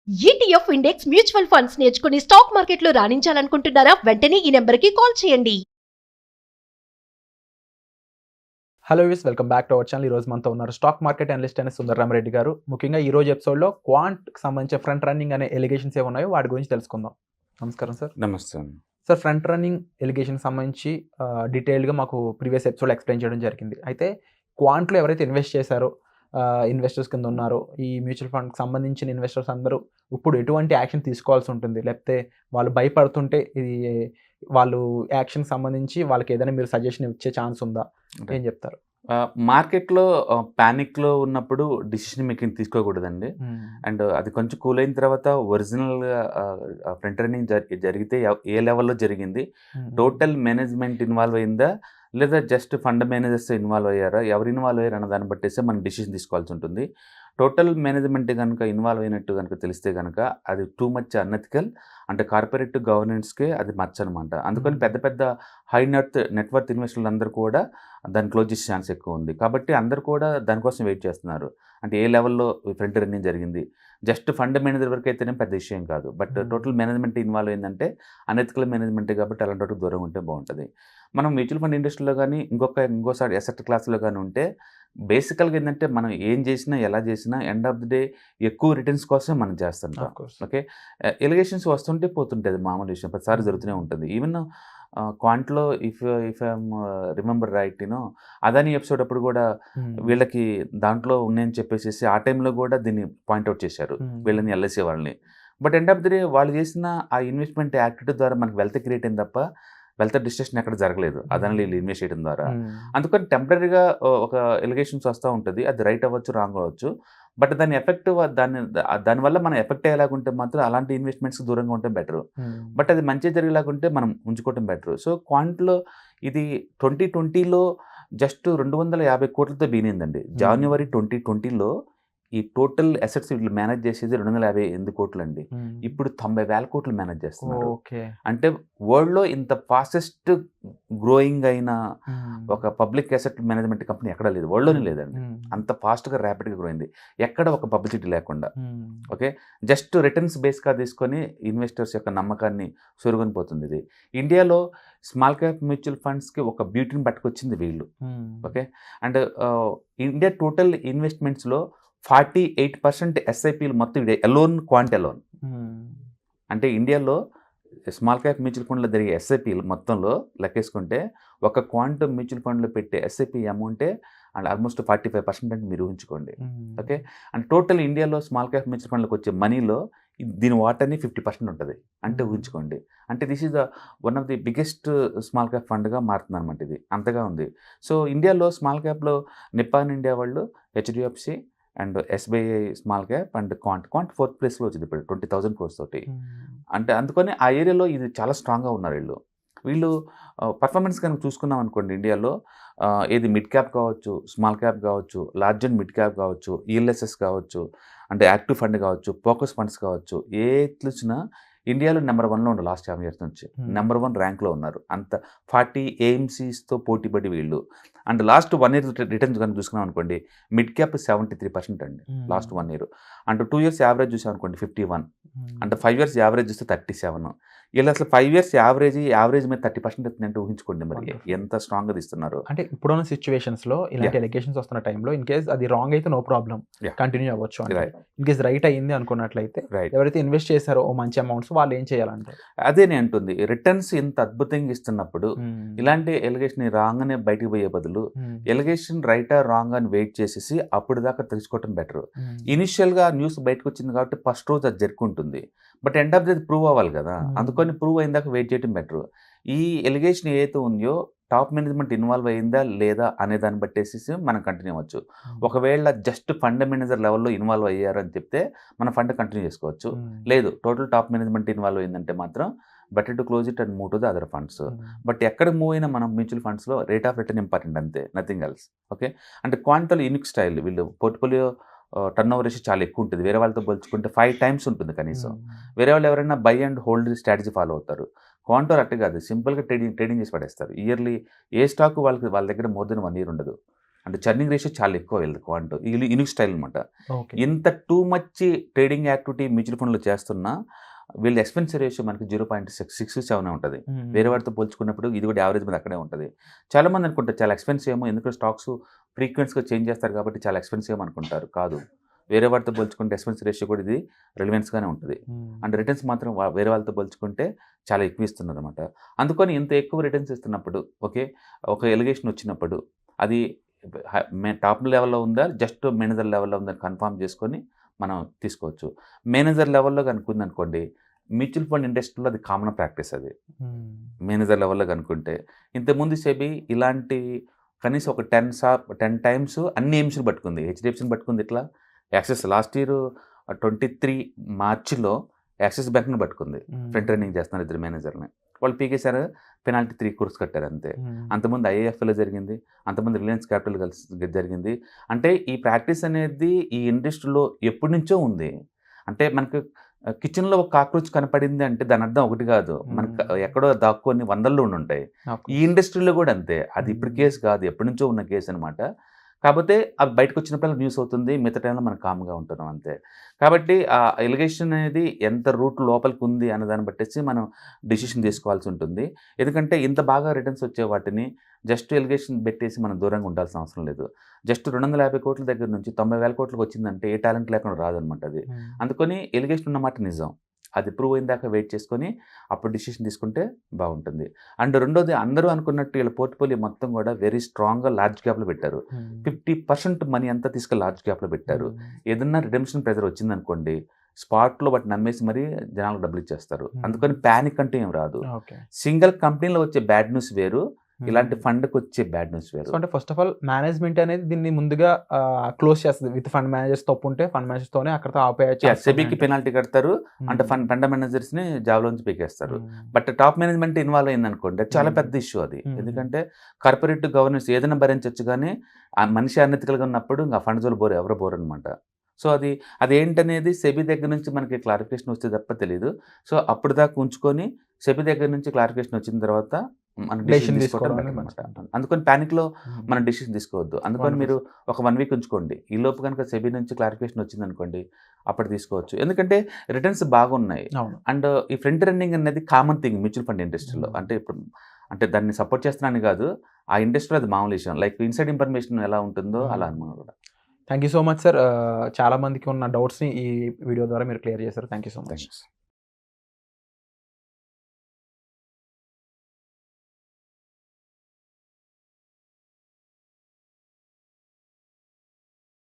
ETF index mutual funds నేర్చుకుని stock మార్కెట్లో రాణించాలనుకుంటున్నారా? వెంటనే ఈ నెంబర్కి కాల్ చేయండి. Hello views, welcome back to our channel. ఈ రోజు మనతో ఉన్నారు స్టాక్ మార్కెట్ అనలిస్ట్ అయిన సుందరరామరెడ్డి గారు. ముఖ్యంగా ఈ రోజు ఎపిసోడ్లో క్వాంట్కి సంబంధించిన ఫ్రంట్ రన్నింగ్ అనే ఎలిగేషన్స్ ఏమున్నాయో వాటి గురించి తెలుసుకుందాం. నమస్కారం సార్. నమస్తే. సార్, ఫ్రంట్ రన్నింగ్ ఎలిగేషన్ సంబంధించి డీటెయిల్గా మాకు ప్రీవియస్ ఎపిసోడ్ ఎక్స్ప్లెయిన్ చేయడం జరిగింది. అయితే క్వాంట్లో ఎవరైతే ఇన్వెస్ట్ చేశారో, ఇన్వెస్టర్స్ కింద ఉన్నారో, ఈ మ్యూచువల్ ఫండ్కి సంబంధించిన ఇన్వెస్టర్స్ అందరూ ఇప్పుడు ఎటువంటి యాక్షన్ తీసుకోవాల్సి ఉంటుంది, లేకపోతే వాళ్ళు భయపడుతుంటే ఇది వాళ్ళు యాక్షన్ సంబంధించి వాళ్ళకి ఏదైనా మీరు సజెషన్ ఇచ్చే ఛాన్స్ ఉందా? ఏం చెప్తారు? మార్కెట్లో ప్యానిక్లో ఉన్నప్పుడు డిసిషన్ మేకింగ్ తీసుకోకూడదండి. అండ్ అది కొంచెం కూల్ అయిన తర్వాత ఒరిజినల్గా ఫ్రంట్ రన్నింగ్ జరిగితే ఏ లెవెల్లో జరిగింది, టోటల్ మేనేజ్మెంట్ ఇన్వాల్వ్ అయిందా లేదా జస్ట్ ఫండ్ మేనేజర్స్ ఇన్వాల్వ్ అయ్యారా, ఎవరు ఇన్వాల్వ్ అయ్యారు అన్న దాన్ని బట్టేస్తే మనం డిసిషన్ తీసుకోవాల్సి ఉంటుంది. టోటల్ మేనేజ్మెంట్ కనుక ఇన్వాల్వ్ అయినట్టు కనుక తెలిస్తే కనుక అది టూ మచ్ అన్ఎథికల్, అంటే కార్పొరేట్ గవర్నెన్స్కే అది మచ్చ అనమాట. అందుకని పెద్ద పెద్ద హై నెట్వర్త్ ఇన్వెస్టర్లు అందరూ కూడా దాన్ని క్లోజ్ చేసే ఛాన్స్ ఎక్కువ ఉంది. కాబట్టి అందరూ కూడా దానికోసం వెయిట్ చేస్తున్నారు. అంటే ఏ లెవెల్లో ఫ్రంట్ రన్నింగ్ జరిగింది, జస్ట్ ఫండ్ మేనేజర్ వరకు అయితేనే పెద్ద విషయం కాదు, బట్ టోటల్ మేనేజ్మెంట్ ఇన్వాల్వ్ అయిందంటే అనెథికల్ మేనేజ్మెంటే. కాబట్టి అలాంటి వాటికి దూరం ఉంటే బాగుంటుంది. మనం మ్యూచువల్ ఫండ్ ఇండస్ట్రీలో కానీ ఇంకోసారి అసెట్ క్లాస్లో కానీ ఉంటే బేసికల్గా ఏంటంటే మనం ఏం చేసినా ఎలా చేసినా ఎండ్ ఆఫ్ ది డే ఎక్కువ రిటర్న్స్ కోసమే మనం చేస్తుంటాం. ఓకే, ఎలిగేషన్స్ వస్తుంటే పోతుంటే అది మామూలు విషయం, ప్రతిసారి జరుగుతూనే ఉంటుంది. ఈవెన్ క్వాంట్లో if I'm remember right Adani episode అప్పుడు కూడా వీళ్ళకి దాంట్లో ఉన్నాయని చెప్పేసి ఆ టైంలో కూడా దీన్ని పాయింట్అవుట్ చేశారు, వీళ్ళని ఎల్ఐసి వాళ్ళని. But end of the day వాళ్ళు చేసిన ఆ ఇన్వెస్ట్మెంట్ యాక్టివిటీ ద్వారా మనకి వెల్త్ క్రియేట్ అయింది తప్ప వెల్త్ డిస్ట్రక్షన్ ఎక్కడ జరగలేదు అదాని వీళ్ళు ఇన్వెస్ట్ చేయడం ద్వారా. అందుకని టెంపరీగా ఒక ఎలిగేషన్స్ వస్తూ ఉంటుంది, అది రైట్ అవ్వచ్చు రాంగ్ అవ్వచ్చు, బట్ దాని ఎఫెక్ట్ దానివల్ల మనం ఎఫెక్ట్ అయ్యేలాగుంటే మాత్రం అలాంటి ఇన్వెస్ట్మెంట్స్కి దూరంగా ఉంటే బెటర్. బట్ అది మంచి జరిగేలాగుంటే మనం ఉంచుకోవటం బెటర్. సో క్వాంట్లో ఇది 2020లో జస్ట్ 250 కోట్లతో బీనిందండి. జనవరి 2020లో ఈ టోటల్ అసెట్స్ వీళ్ళు మేనేజ్ చేసేది 258 కోట్లు అండి. ఇప్పుడు 90,000 కోట్లు మేనేజ్ చేస్తున్నారు. అంటే వరల్డ్లో ఇంత ఫాస్టెస్ట్ గ్రోయింగ్ అయిన ఒక పబ్లిక్ అసెట్ మేనేజ్మెంట్ కంపెనీ ఎక్కడా లేదు, వరల్డ్లోనే లేదండి. అంత ఫాస్ట్గా ర్యాపిడ్గా గ్రో అయింది, ఎక్కడ ఒక పబ్లిసిటీ లేకుండా. ఓకే, జస్ట్ రిటర్న్స్ బేస్గా తీసుకొని ఇన్వెస్టర్స్ యొక్క నమ్మకాన్ని సొరుగుని పోతుంది ఇది. ఇండియాలో స్మాల్ క్యాప్ మ్యూచువల్ ఫండ్స్కి ఒక బ్యూటీని పట్టుకొచ్చింది వీళ్ళు. ఓకే, అండ్ ఇండియా టోటల్ ఇన్వెస్ట్మెంట్స్లో 48% ఎస్ఐపిలు మొత్తం అలోన్ క్వాంట్ అలోన్. అంటే ఇండియాలో స్మాల్ క్యాప్ మ్యూచువల్ ఫండ్లో జరిగే ఎస్ఐపిలు మొత్తంలో లెక్కేసుకుంటే ఒక క్వాంట్ మ్యూచువల్ ఫండ్లో పెట్టే ఎస్ఐపి అమౌంటే అండ్ ఆల్మోస్ట్ 45% అంటే మీరు ఊహించుకోండి. ఓకే, అండ్ టోటల్ ఇండియాలో స్మాల్ క్యాప్ మ్యూచువల్ ఫండ్లోకి వచ్చే మనీలో దీని వాటాని 50% ఉంటుంది అంటే ఊహించుకోండి. అంటే this is one of the biggest small cap ఫండ్గా మారుతుంది అనమాట. ఇది అంతగా ఉంది. సో ఇండియాలో స్మాల్ క్యాప్లో నిప్పాన్ ఇండియా వాళ్ళు, HDFC and SBI small cap and quant 4th ప్లేస్లో వచ్చింది ఇప్పుడు 20,000 crores తోటి. అంటే అందుకని ఆ ఏరియాలో ఇది చాలా స్ట్రాంగ్గా ఉన్నారు వీళ్ళు పర్ఫార్మెన్స్ కనుక చూసుకున్నాం అనుకోండి, ఇండియాలో ఏది మిడ్ క్యాప్ కావచ్చు, స్మాల్ క్యాప్ కావచ్చు, లార్జ్ అండ్ మిడ్ క్యాప్ కావచ్చు, ఈఎల్ఎస్ఎస్ కావచ్చు, అంటే యాక్టివ్ ఫండ్ కావచ్చు, ఫోకస్ ఫండ్స్ కావచ్చు, ఏ చూసినా ఇండియాలో నెంబర్ 1లో ఉండే లాస్ట్ 7 years నుంచి నెంబర్ 1 ర్యాంక్లో ఉన్నారు. అంత 40 AMCస్తో పోటీపడి వీళ్ళు. అండ్ లాస్ట్ 1 year రిటర్న్స్ కనుక చూసుకున్నాం అనుకోండి, మిడ్ క్యాప్ 73% అండి last 1 year. And 2 years average చూసాం అనుకోండి 51, అంటే 5 years యావరేజ్ చూస్తే 37. వీళ్ళు అసలు 5 years యావరేజ్ మీద 30% ఎత్తుందంటే ఊహించుకోండి మరి ఎంత స్ట్రాంగ్గా తీస్తున్నారు. అంటే ఇప్పుడున్న సిచ్యువేషన్స్లో ఇలాంటి ఎలిగేషన్స్ వస్తున్న టైంలో ఇన్ కేస్ అది రాంగ్ అయితే నో ప్రాబ్లం, కంటిన్యూ అవ్వచ్చు. ఇన్ కేస్ రైట్ అయ్యింది అనుకున్నట్లయితే ఎవరైతే ఇన్వెస్ట్ చేశారో ఓ మంచి అమౌంట్స్ వాళ్ళు ఏం చేయాలంటే అదే నేను అంటుంది, రిటర్న్స్ ఇంత అద్భుతంగా ఇస్తున్నప్పుడు ఇలాంటి ఎలిగేషన్ రాంగ్ అనే బయటకు పోయే బదులు ఎలిగేషన్ రైటా రాంగ్ అని వెయిట్ చేసేసి అప్పుడు దాకా తెలుసుకోవటం బెటర్. ఇనిషియల్గా న్యూస్ బయటకు వచ్చింది కాబట్టి ఫస్ట్ రోజు అది జరుపుకుంటుంది, but end of the prove అవ్వాలి కదా, అందుకని ప్రూవ్ అయిన దాకా వెయిట్ చేయడం బెటర్. ఈ ఎలిగేషన్ ఏదైతే ఉందో టాప్ మేనేజ్మెంట్ ఇన్వాల్వ్ అయిందా లేదా అనే దాన్ని బట్టేసి మనం కంటిన్యూ అవ్వచ్చు. ఒకవేళ జస్ట్ ఫండ్ మేనేజర్ లెవెల్లో ఇన్వాల్వ్ అయ్యారు అని చెప్తే మన ఫండ్ కంటిన్యూ చేసుకోవచ్చు. లేదు టోటల్ టాప్ మేనేజ్మెంట్ ఇన్వాల్వ్ అయిందంటే మాత్రం better to close it and move to the other funds. But ఎక్కడ మూవ్ అయినా మనం మ్యూచువల్ ఫండ్స్లో రేట్ ఆఫ్ రిటర్న్ ఇంపార్టెంట్ అంతే, నథింగ్ ఎల్స్. ఓకే, అంటే క్వాంటల్ యూనిక్ స్టైల్, వీళ్ళు పోర్ట్ఫోలియో టర్న్ ఓవర్ రేషియో చాలా ఎక్కువ ఉంటుంది, వేరే వాళ్ళతో పోల్చుకుంటే 5 times ఉంటుంది కనీసం. వేరే వాళ్ళు ఎవరైనా by and hold strategy follow అవుతారు, క్వాంటోర్ అట్టే కాదు, సింపుల్గా ట్రేడింగ్ చేసి పడేస్తారు. ఇయర్లీ ఏ స్టాక్ వాళ్ళ దగ్గర మోర్ దెన్ 1 year ఉండదు. అంటే చర్నింగ్ రేషియో చాలా ఎక్కువ వీళ్ళది క్వాంట్, యూనిక్ స్టైల్ అనమాట. ఓకే. ఇంత too much trading activity mutual ఫండ్లో చేస్తున్నా వీళ్ళ ఎక్స్పెన్స్ రేషియో మనకి 0.67 ఉంటుంది. వేరే వాటితో పోల్చుకున్నప్పుడు ఇది కూడా యావరేజ్ మీద అక్కడే ఉంటుంది. చాలామంది అనుకుంటారు చాలా ఎక్స్పెన్సివ్ ఏమో, ఎందుకంటే స్టాక్స్ ఫ్రీక్వెన్స్గా చేంజ్ చేస్తారు కాబట్టి చాలా ఎక్స్పెన్సివ్ ఏమో అనుకుంటారు. కాదు, వేరే వాటితో పోల్చుకుంటే ఎక్స్పెన్స్ రేషియో కూడా ఇది రిలవెన్స్గానే ఉంటుంది. అండ్ రిటర్న్స్ మాత్రం వేరే వాళ్ళతో పోల్చుకుంటే చాలా ఎక్కువ ఇస్తున్నారు అనమాట. అందుకని ఇంత ఎక్కువ రిటర్న్స్ ఇస్తున్నప్పుడు ఒక ఎలిగేషన్ వచ్చినప్పుడు అది టాప్ లెవెల్లో ఉందా జస్ట్ మేనేజర్ లెవెల్లో ఉందా కన్ఫర్మ్ చేసుకొని మనం తీసుకోవచ్చు. మేనేజర్ లెవెల్లో కనుక్కుంది అనుకోండి, మ్యూచువల్ ఫండ్ ఇండస్ట్రీలో అది కామన్ ప్రాక్టీస్. అది మేనేజర్ లెవెల్లో కనుక్కుంటే ఇంతకుముందు సెబీ ఇలాంటి కనీసం ఒక 10 టైమ్స్ అన్ని ఎయిమ్స్ని పట్టుకుంది. హెచ్డిఎఫ్సిని పట్టుకుంది, ఇట్లా యాక్సిస్ లాస్ట్ ఇయర్ 23 మార్చిలో యాక్సిస్ బ్యాంక్ని పట్టుకుంది. ఫ్రంట్ రన్నింగ్ చేస్తున్నారు ఇద్దరు మేనేజర్ని. వాళ్ళు పీకేశారు, పెనాల్టీ 3 crores కట్టారు అంతే. అంతకుముందు ఐఏఎఫ్లో జరిగింది, అంతకుముందు రిలయన్స్ క్యాపిటల్ జరిగింది. అంటే ఈ ప్రాక్టీస్ అనేది ఈ ఇండస్ట్రీలో ఎప్పటి నుంచో ఉంది. అంటే మనకు కిచెన్లో ఒక కాక్రోచ్ కనపడింది అంటే దాని అర్థం ఒకటి కాదు, మనకు ఎక్కడో దాక్కొని వందల్లో ఉంటాయి. ఈ ఇండస్ట్రీలో కూడా అంతే. అది ఇప్పుడు కేసు కాదు, ఎప్పటి నుంచో ఉన్న కేసు అనమాట. కాకపోతే అవి బయటకు వచ్చినప్పుడు న్యూస్ అవుతుంది, మిగతా టైంలో మనం కామ్గా ఉంటున్నాం అంతే. కాబట్టి ఆ ఎలిగేషన్ అనేది ఎంత రూట్ లోపలికి ఉంది అన్న దాన్ని బట్టేసి మనం డిసిషన్ తీసుకోవాల్సి ఉంటుంది. ఎందుకంటే ఇంత బాగా రిటర్న్స్ వచ్చే వాటిని జస్ట్ ఎలిగేషన్ పెట్టేసి మనం దూరంగా ఉండాల్సిన అవసరం లేదు. జస్ట్ 250 కోట్ల దగ్గర నుంచి 90,000 కోట్లకు వచ్చిందంటే ఏ టాలెంట్ లేకుండా రాదనమాట అది. అందుకని ఎలిగేషన్ ఉన్నమాట నిజం, అది ప్రూవ్ అయిన దాకా వెయిట్ చేసుకొని అప్పుడు డిసిషన్ తీసుకుంటే బాగుంటుంది. అండ్ రెండోది, అందరూ అనుకున్నట్టు వీళ్ళ పోర్ట్ఫోలియో మొత్తం కూడా వెరీ స్ట్రాంగ్గా లార్జ్ క్యాప్లో పెట్టారు. 50% మనీ అంతా తీసుకెళ్ళి లార్జ్ క్యాప్లో పెట్టారు. ఏదన్నా రిడెంప్షన్ ప్రెజర్ వచ్చిందనుకోండి, స్పాట్లో బట్టి నమ్మేసి మరీ జనాలకు డబ్బులు ఇచ్చేస్తారు. అందుకని ప్యానిక్ అంటే ఏం రాదు. సింగిల్ కంపెనీలో వచ్చే బ్యాడ్ న్యూస్ వేరు, ఇలాంటి ఫండ్కి వచ్చే బ్యాడ్ న్యూస్ వేరు. అంటే ఫస్ట్ ఆఫ్ ఆల్ మేనేజ్మెంట్ అనేది దీన్ని ముందుగా క్లోజ్ చేస్తుంది. విత్ ఫండ్ మేనేజర్స్ తప్పు ఉంటే ఫండ్ మేనేజర్స్తోనే అక్కడతో ఆపేయచ్చు. సెబీకి పెనాల్టీ కడతారు, అంటే ఫండ్ మేనేజర్స్ని జాబ్లోంచి పీకేస్తారు. బట్ టాప్ మేనేజ్మెంట్ ఇన్వాల్వ్ అయింది అనుకోండి, అది చాలా పెద్ద ఇష్యూ అది. ఎందుకంటే కార్పొరేట్ గవర్నెన్స్ ఏదైనా భరించవచ్చు, కానీ ఆ మనిషి అనెతికల్గా ఉన్నప్పుడు ఇంకా ఫండ్ జోలు ఎవరు బోరు అనమాట. సో అదేంటనేది సెబీ దగ్గర నుంచి మనకి క్లారిఫికేషన్ వస్తే తప్ప తెలియదు. సో అప్పుడు దాకా ఉంచుకొని సెబీ దగ్గర నుంచి క్లారిఫికేషన్ వచ్చిన తర్వాత మనం డెసిషన్ తీసుకోవడం అనమాట. అందుకని ప్యానిక్లో మనం డెసిషన్ తీసుకోవద్దు. అందుకని మీరు ఒక 1 week ఉంచుకోండి. ఈ లోపు కనుక సెబీ నుంచి క్లారిఫికేషన్ వచ్చింది అనుకోండి, అప్పుడు తీసుకోవచ్చు. ఎందుకంటే రిటర్న్స్ బాగున్నాయి. అండ్ ఈ ఫ్రంట్ రన్నింగ్ అనేది కామన్ థింగ్ మ్యూచువల్ ఫండ్ ఇండస్ట్రీలో. అంటే ఇప్పుడు అంటే దాన్ని సపోర్ట్ చేస్తున్నాను కాదు, ఆ ఇండస్ట్రీలో అది మామూలు విషయం. లైక్ ఇన్సైడ్ ఇన్ఫర్మేషన్ ఎలా ఉంటుందో అలా అనమాట కూడా. Thank you so much sir. చాలా మందికి ఉన్న డౌట్స్ని ఈ వీడియో ద్వారా మీరు క్లియర్ చేశారు. Thank you so much.